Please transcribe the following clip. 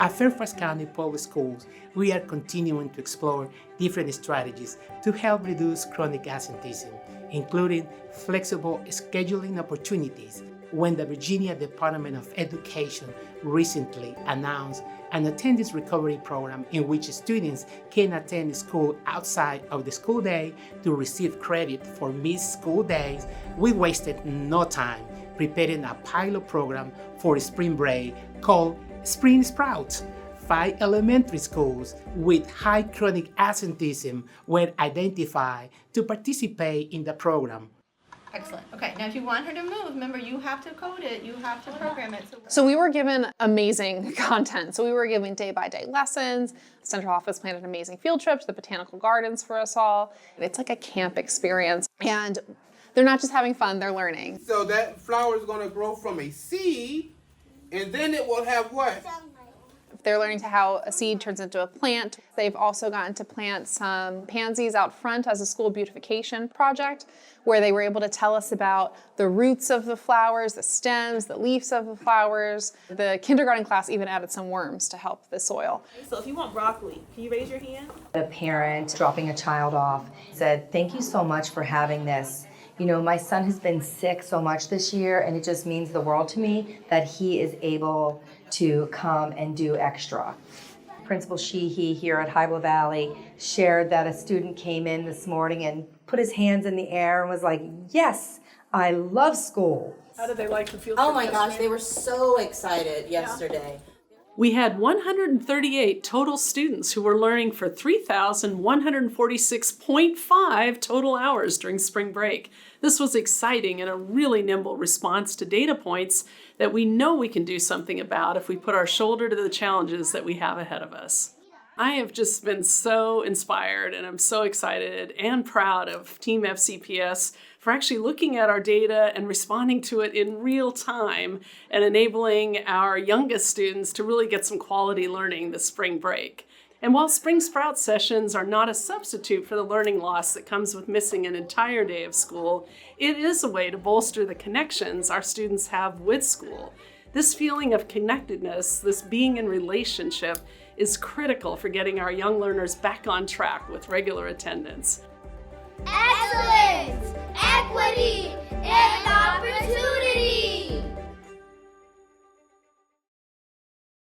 At Fairfax County Public Schools, we are continuing to explore different strategies to help reduce chronic absenteeism, including flexible scheduling opportunities. When the Virginia Department of Education recently announced an attendance recovery program in which students can attend school outside of the school day to receive credit for missed school days, we wasted no time preparing a pilot program for spring break called Spring Sprouts. 5 elementary schools with high chronic absenteeism were identified to participate in the program. Excellent. Okay, now if you want her to move, remember you have to code it, you have to program it. So we were given amazing content. So we were given day-by-day lessons. Central office planned an amazing field trip to the botanical gardens for us all. It's like a camp experience. And they're not just having fun, they're learning. So that flower is going to grow from a seed, and then it will have what? They're learning how a seed turns into a plant. They've also gotten to plant some pansies out front as a school beautification project, where they were able to tell us about the roots of the flowers, the stems, the leaves of the flowers. The kindergarten class even added some worms to help the soil. So if you want broccoli, can you raise your hand? A parent dropping a child off said, "Thank you so much for having this. You know, my son has been sick so much this year, and it just means the world to me that he is able to come and do extra." Principal Sheehy here at Hybel Valley shared that a student came in this morning and put his hands in the air and was like, "Yes, I love school." How did they like the field? Oh my gosh, they were so excited yesterday. We had 138 total students who were learning for 3,146.5 total hours during spring break. This was exciting and a really nimble response to data points that we know we can do something about if we put our shoulder to the challenges that we have ahead of us. I have just been so inspired, and I'm so excited and proud of Team FCPS for actually looking at our data and responding to it in real time and enabling our youngest students to really get some quality learning this spring break. And while Spring Sprout sessions are not a substitute for the learning loss that comes with missing an entire day of school, it is a way to bolster the connections our students have with school. This feeling of connectedness, this being in relationship, is critical for getting our young learners back on track with regular attendance. Excellence, equity, and opportunity.